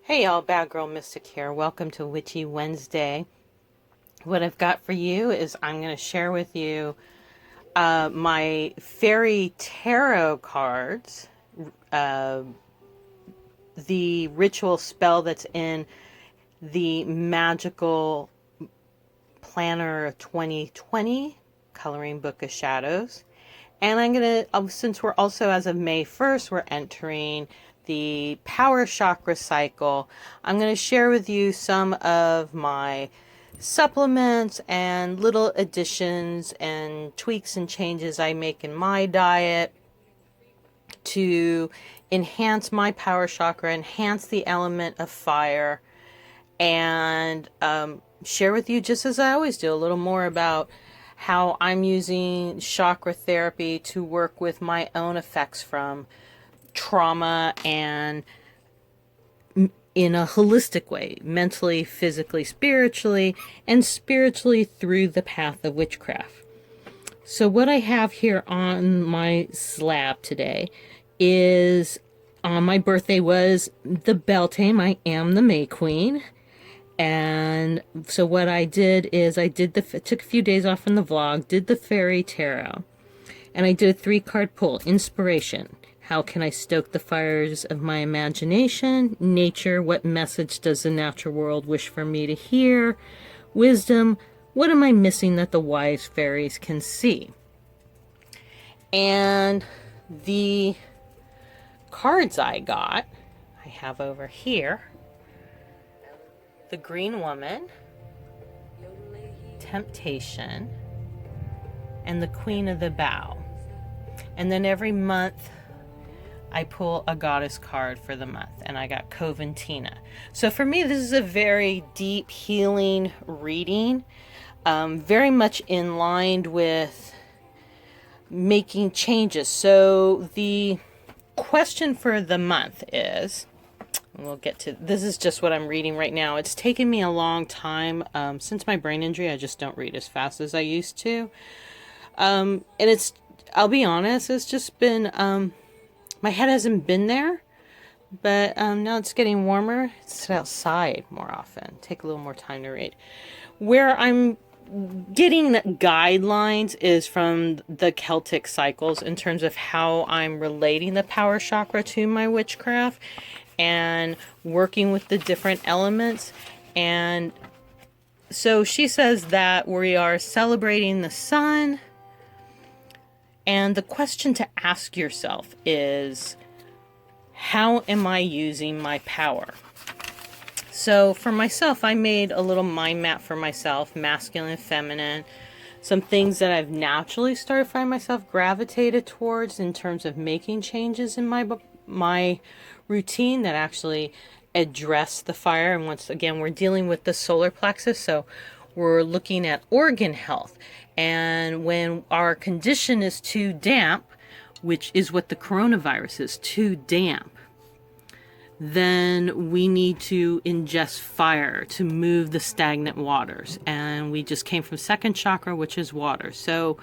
Hey y'all, Bad Girl Mystic here. Welcome to Witchy Wednesday. What I've got for you is I'm going to share with you my fairy tarot cards, uh, the ritual spell that's in the magical planner 2020 coloring book of shadows. And I'm going to, since we're also as of May 1st, we're entering the power chakra cycle. I'm going to share with you some of my supplements and little additions and tweaks and changes I make in my diet to enhance my power chakra, enhance the element of fire, and share with you, just as I always do, a little more about how I'm using chakra therapy to work with my own effects from trauma and in a holistic way, mentally, physically, spiritually, and spiritually through the path of witchcraft. So what I have here on my slab today is, on my birthday was the Beltane. I am the May Queen. And so what I did is took a few days off from the vlog, did the fairy tarot, and I did a 3-card pull. Inspiration: how can I stoke the fires of my imagination? Nature: what message does the natural world wish for me to hear? Wisdom: what am I missing that the wise fairies can see? And the cards I have over here: the Green Woman, Temptation, and the Queen of the Bow. And then every month I pull a goddess card for the month, and I got Coventina. So for me, this is a very deep healing reading, very much in line with making changes. So the question for the month is, we'll get to, this is just what I'm reading right now. It's taken me a long time. Since my brain injury, I just don't read as fast as I used to. And it's, I'll be honest, it's just been, my head hasn't been there. But now it's getting warmer. Sit outside more often. Take a little more time to read. Where I'm getting guidelines is from the Celtic cycles in terms of how I'm relating the power chakra to my witchcraft and working with the different elements. And so she says that we are celebrating the sun. And the question to ask yourself is, how am I using my power? So for myself, I made a little mind map for myself, masculine and feminine, some things that I've naturally started to find myself gravitated towards in terms of making changes in my routine that actually address the fire. And once again, we're dealing with the solar plexus, so we're looking at organ health. And when our condition is too damp, which is what the coronavirus is, too damp, then we need to ingest fire to move the stagnant waters. And we just came from second chakra, which is water. So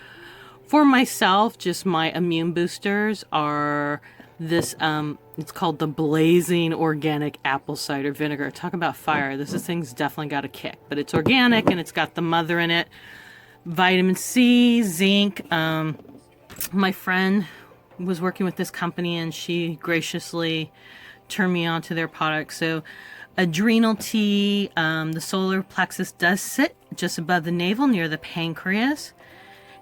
for myself, just my immune boosters are this, it's called the Blazing Organic Apple Cider Vinegar. Talk about fire. This thing's definitely got a kick, but it's organic and it's got the mother in it. Vitamin C, zinc. My friend was working with this company and she graciously turned me on to their products. So adrenal tea, the solar plexus does sit just above the navel near the pancreas.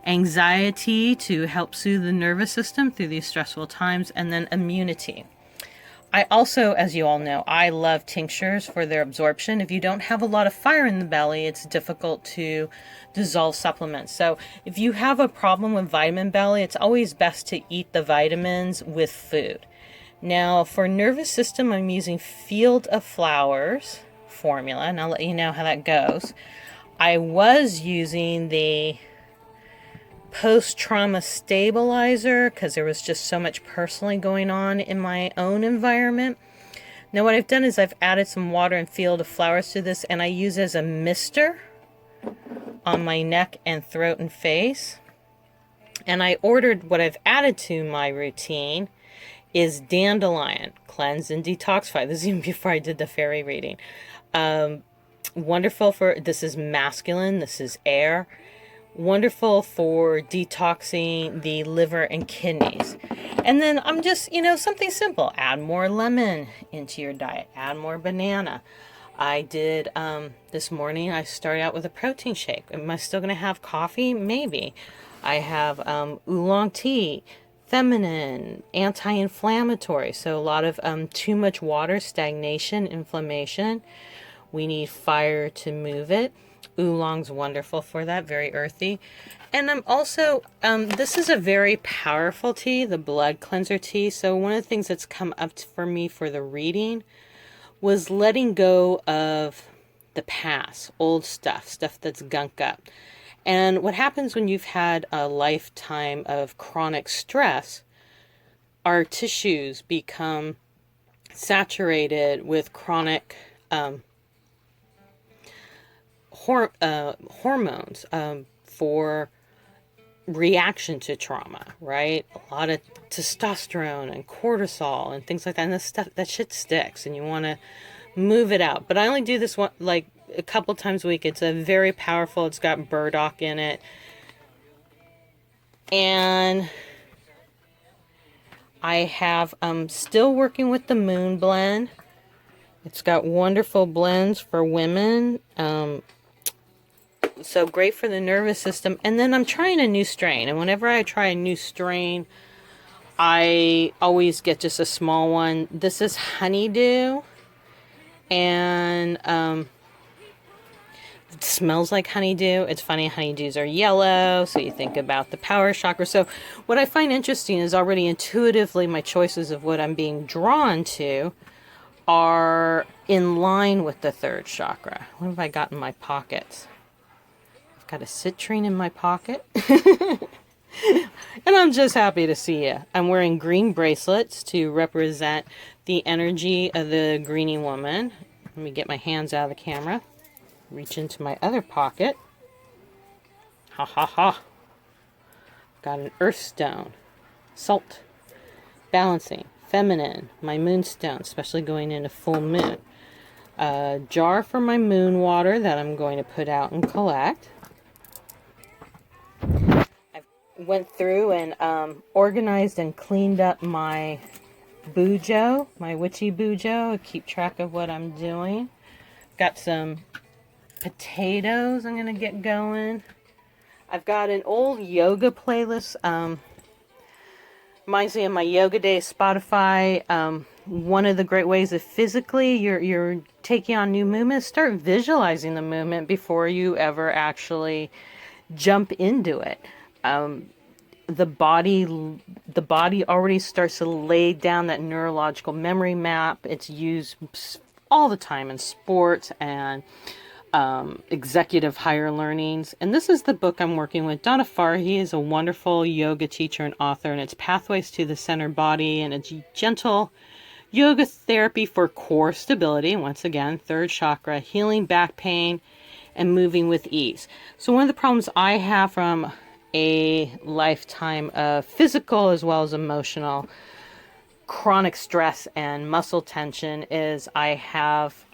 Anxiety to help soothe the nervous system through these stressful times, and then immunity. I also, as you all know, I love tinctures for their absorption. If you don't have a lot of fire in the belly, it's difficult to dissolve supplements. So if you have a problem with vitamin belly, it's always best to eat the vitamins with food. Now, for nervous system, I'm using Field of Flowers formula, and I'll let you know how that goes. I was using the post-trauma stabilizer because there was just so much personally going on in my own environment. Now what I've done is I've added some water and Field of Flowers to this, and I use as a mister on my neck and throat and face. And I ordered, what I've added to my routine is dandelion. Cleanse and detoxify. This is even before I did the fairy reading. Wonderful for, this is masculine, this is air. Wonderful for detoxing the liver and kidneys. And then I'm just, something simple. Add more lemon into your diet. Add more banana. I did, this morning, I started out with a protein shake. Am I still going to have coffee? Maybe. I have oolong tea, feminine, anti-inflammatory. So a lot of too much water, stagnation, inflammation. We need fire to move it. Oolong's wonderful for that, very earthy. And I'm also, this is a very powerful tea, the blood cleanser tea. So one of the things that's come up for me for the reading was letting go of the past, old stuff that's gunk up. And what happens when you've had a lifetime of chronic stress, our tissues become saturated with chronic hormones for reaction to trauma, right? A lot of testosterone and cortisol and things like that. And this stuff, that shit sticks, and you want to move it out. But I only do this one like a couple times a week. It's a very powerful. It's got burdock in it, and I have still working with the moon blend. It's got wonderful blends for women. So great for the nervous system. And then I'm trying a new strain. And whenever I try a new strain, I always get just a small one. This is honeydew. And it smells like honeydew. It's funny, honeydews are yellow. So you think about the power chakra. So what I find interesting is already intuitively my choices of what I'm being drawn to are in line with the third chakra. What have I got in my pockets? Got a citrine in my pocket. And I'm just happy to see you. I'm wearing green bracelets to represent the energy of the greenie woman. Let me get my hands out of the camera. Reach into my other pocket. Ha ha ha. Got an earth stone. Salt. Balancing. Feminine. My moonstone, especially going into full moon. A jar for my moon water that I'm going to put out and collect. Went through and organized and cleaned up my bujo, my witchy bujo. I keep track of what I'm doing. Got some potatoes I'm going to get going. I've got an old yoga playlist. Reminds me of my Yoga Day Spotify. One of the great ways of physically you're taking on new movements, start visualizing the movement before you ever actually jump into it. The body already starts to lay down that neurological memory map. It's used all the time in sports and executive higher learnings. And this is the book I'm working with. Donna Farhi is a wonderful yoga teacher and author, and it's Pathways to the Center Body, and it's gentle yoga therapy for core stability. Once again, third chakra, healing back pain, and moving with ease. So one of the problems I have from a lifetime of physical as well as emotional chronic stress and muscle tension is I have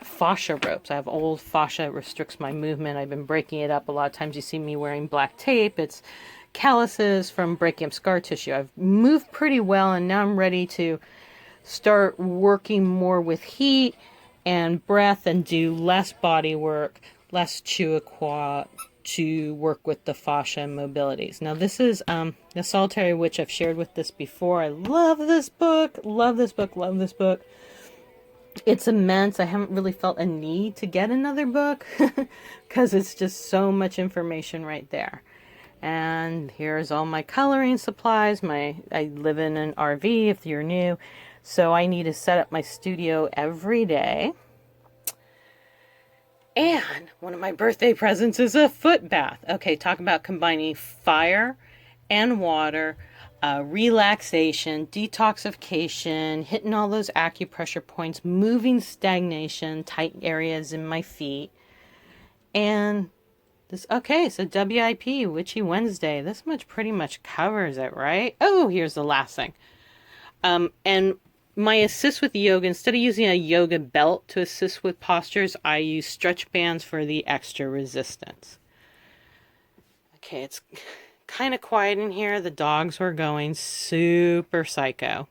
fascia ropes. I have old fascia. It restricts my movement. I've been breaking it up. A lot of times you see me wearing black tape. It's calluses from breaking up scar tissue. I've moved pretty well, and now I'm ready to start working more with heat and breath and do less body work, less Chuakwa, to work with the fascia and mobilities. Now this is the Solitary Witch. I've shared with this before. I love this book. Love this book. Love this book. It's immense. I haven't really felt a need to get another book because it's just so much information right there. And here's all my coloring supplies. I live in an RV if you're new. So I need to set up my studio every day. And one of my birthday presents is a foot bath. Okay, talk about combining fire and water, relaxation, detoxification, hitting all those acupressure points, moving stagnation, tight areas in my feet. And this, okay, so WIP, Witchy Wednesday. This much pretty much covers it, right? Oh, here's the last thing. And my assist with yoga, instead of using a yoga belt to assist with postures, I use stretch bands for the extra resistance. Okay, it's kind of quiet in here. The dogs were going super psycho.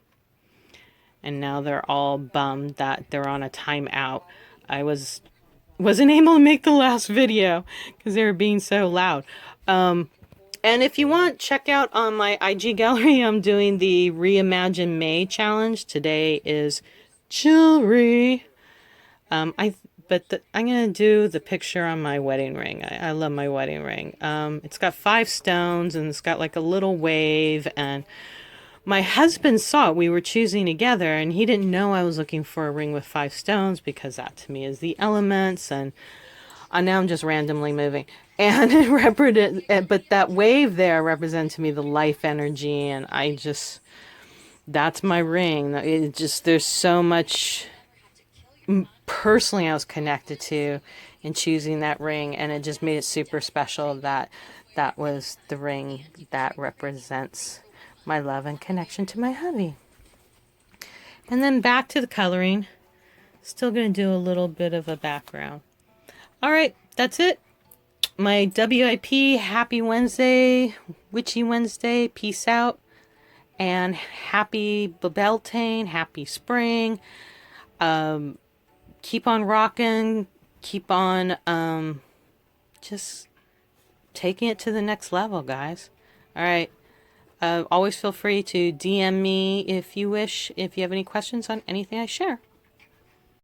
And now they're all bummed that they're on a timeout. I wasn't able to make the last video because they were being so loud. And if you want, check out on my IG gallery, I'm doing the Reimagine May challenge. Today is jewelry. I'm gonna do the picture on my wedding ring. I love my wedding ring. It's got 5 stones and it's got like a little wave, and my husband saw it. We were choosing together and he didn't know I was looking for a ring with 5 stones because that to me is the elements, and now I'm just randomly moving. And it represented, but that wave there represented to me the life energy, and that's my ring. It just, there's so much personally I was connected to in choosing that ring, and it just made it super special that that was the ring that represents my love and connection to my hubby. And then back to the coloring. Still going to do a little bit of a background. All right, that's it. My WIP, happy Wednesday, witchy Wednesday, peace out, and happy Beltane, happy spring. Keep on rocking, keep on just taking it to the next level, guys. All right. Always feel free to DM me if you wish, if you have any questions on anything I share.